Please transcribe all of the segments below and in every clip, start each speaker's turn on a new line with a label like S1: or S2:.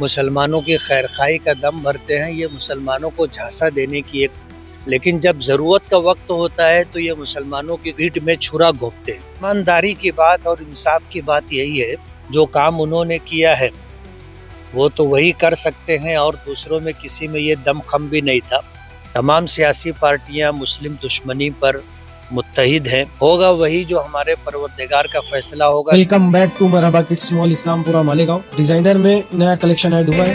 S1: مسلمانوں کی خیرخواہی کا دم بھرتے ہیں، یہ مسلمانوں کو جھانسا دینے کی ایک، لیکن جب ضرورت کا وقت ہوتا ہے تو یہ مسلمانوں کی پیٹھ میں چھرا گھونپتے ہیں۔ ایمانداری کی بات اور انصاف کی بات یہی ہے، جو کام انہوں نے کیا ہے وہ تو وہی کر سکتے ہیں، اور دوسروں میں کسی میں یہ دم خم بھی نہیں تھا۔ تمام سیاسی پارٹیاں مسلم دشمنی پر متحد ہیں، ہوگا وہی جو ہمارے پروردگار کا فیصلہ ہوگا۔
S2: ویلکم بیک ٹو مرحبا کڈس مال اسلام پورہ مالیگاؤں۔ ڈیزائنر میں نیا کلیکشن ایڈ ہوا ہے۔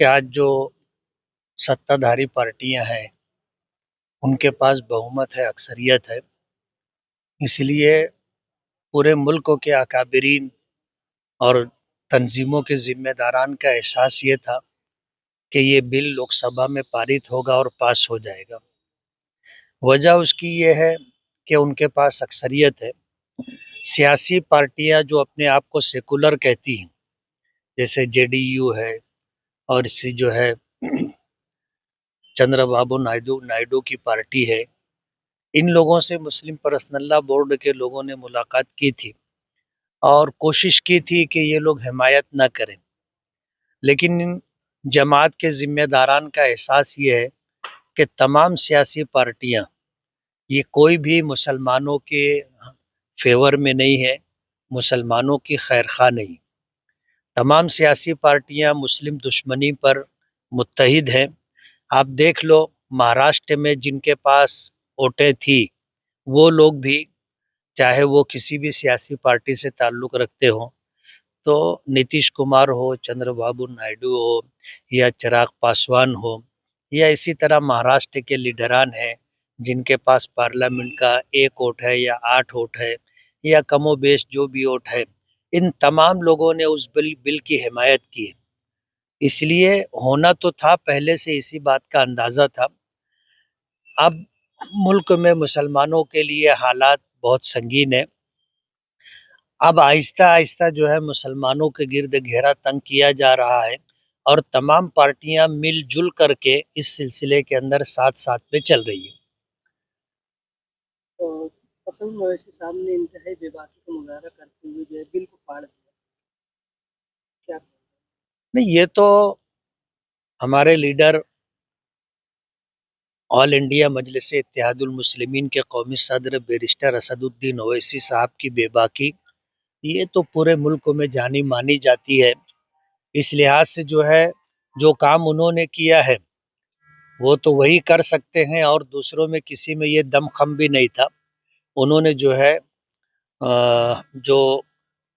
S1: کہ آج جو ستہ دھاری پارٹیاں ہیں ان کے پاس بہومت ہے، اکثریت ہے، اس لیے پورے ملک کے اکابرین اور تنظیموں کے ذمہ داران کا احساس یہ تھا کہ یہ بل لوک سبھا میں پارت ہوگا اور پاس ہو جائے گا۔ وجہ اس کی یہ ہے کہ ان کے پاس اکثریت ہے۔ سیاسی پارٹیاں جو اپنے آپ کو سیکولر کہتی ہیں، جیسے جے ڈی یو ہے اور اسی جو ہے چندر بابو نائیڈو کی پارٹی ہے، ان لوگوں سے مسلم پرسنل لا بورڈ کے لوگوں نے ملاقات کی تھی اور کوشش کی تھی کہ یہ لوگ حمایت نہ کریں، لیکن جماعت کے ذمہ داران کا احساس یہ ہے کہ تمام سیاسی پارٹیاں یہ کوئی بھی مسلمانوں کے فیور میں نہیں ہے، مسلمانوں کی خیرخواہ نہیں۔ تمام سیاسی پارٹیاں مسلم دشمنی پر متحد ہیں۔ آپ دیکھ لو، مہاراشٹر میں جن کے پاس ووٹیں تھی وہ لوگ بھی، چاہے وہ کسی بھی سیاسی پارٹی سے تعلق رکھتے ہوں، تو نتیش کمار ہو، چندر بابو نائیڈو ہو یا چراغ پاسوان ہو، یا اسی طرح مہاراشٹر کے لیڈران ہیں جن کے پاس پارلیمنٹ کا 1 ووٹ ہے یا 8 ووٹ ہے یا کم و بیش جو بھی ووٹ ہے، ان تمام لوگوں نے اس بل کی حمایت کی ہے۔ اس لیے ہونا تو تھا، پہلے سے اسی بات کا اندازہ تھا۔ اب ملک میں مسلمانوں کے لیے حالات بہت سنگین ہیں۔ اب آہستہ آہستہ جو ہے مسلمانوں کے گرد گھیرا تنگ کیا جا رہا ہے، اور تمام پارٹیاں مل جل کر کے اس سلسلے کے اندر ساتھ ساتھ میں چل رہی ہیں۔
S3: حسن مویشی صاحب نے انتہائی بے باکی کا مظاہرہ کرتے ہوئے جو ہے بل کو پھاڑ دیا، کیا؟
S1: نہیں، یہ تو ہمارے لیڈر آل انڈیا مجلس اتحاد المسلمین کے قومی صدر بیرسٹر اسد الدین اویسی صاحب کی بے باکی، یہ تو پورے ملک میں جانی مانی جاتی ہے۔ اس لحاظ سے جو ہے، جو کام انہوں نے کیا ہے وہ تو وہی کر سکتے ہیں، اور دوسروں میں کسی میں یہ دم خم بھی نہیں تھا۔ انہوں نے جو ہے جو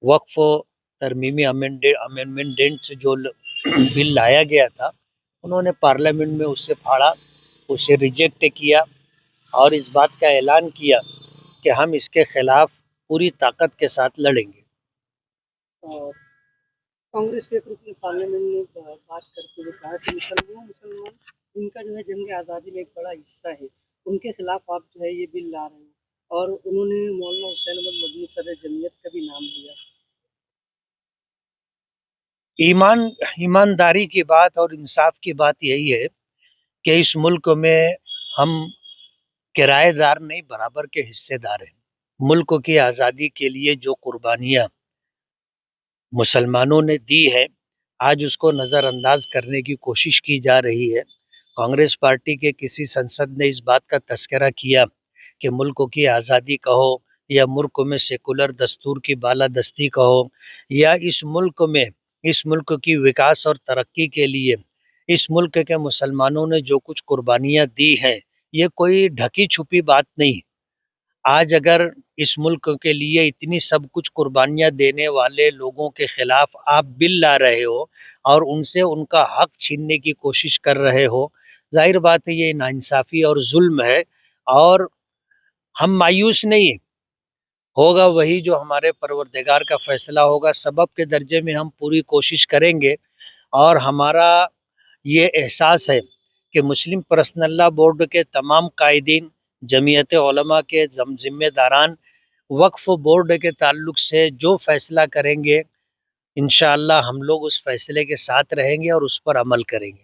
S1: وقف ترمیمی امینڈمنٹ سے جو بل لایا گیا تھا، انہوں نے پارلیمنٹ میں اسے پھاڑا، اسے ریجیکٹ کیا، اور اس بات کا اعلان کیا کہ ہم اس کے خلاف پوری طاقت کے ساتھ لڑیں گے۔
S3: کانگریس کے رکن پارلیمنٹ نے بات کرتے ہوئے کہا کہ مسلمان ان کا جو ہے جنگ آزادی میں ایک بڑا حصہ ہے، ان کے خلاف آپ جو ہے یہ بل لا رہے ہیں، اور انہوں نے مولانا حسین احمد مدنی صدر جمعیت کا بھی نام لیا۔
S1: ایمانداری کی بات اور انصاف کی بات یہی ہے کہ اس ملک میں ہم کرایہ دار نہیں، برابر کے حصے دار ہیں۔ ملک کی آزادی کے لیے جو قربانیاں مسلمانوں نے دی ہے، آج اس کو نظر انداز کرنے کی کوشش کی جا رہی ہے۔ کانگریس پارٹی کے کسی سنسد نے اس بات کا تذکرہ کیا کہ ملک کی آزادی کہو یا ملک میں سیکولر دستور کی بالادستی کہو، یا اس ملک کی وکاس اور ترقی کے لیے اس ملک کے مسلمانوں نے جو کچھ قربانیاں دی ہیں، یہ کوئی ڈھکی چھپی بات نہیں۔ آج اگر اس ملک کے لیے اتنی سب کچھ قربانیاں دینے والے لوگوں کے خلاف آپ بل لا رہے ہو اور ان سے ان کا حق چھیننے کی کوشش کر رہے ہو، ظاہر بات ہے یہ ناانصافی اور ظلم ہے، اور ہم مایوس نہیں ہیں۔ ہوگا وہی جو ہمارے پروردگار کا فیصلہ ہوگا۔ سبب کے درجے میں ہم پوری کوشش کریں گے، اور ہمارا یہ احساس ہے کہ مسلم پرسنل لا بورڈ کے تمام قائدین، جمعیت علماء کے ذمہ داران، وقف بورڈ کے تعلق سے جو فیصلہ کریں گے، انشاءاللہ ہم لوگ اس فیصلے کے ساتھ رہیں گے اور اس پر عمل کریں گے۔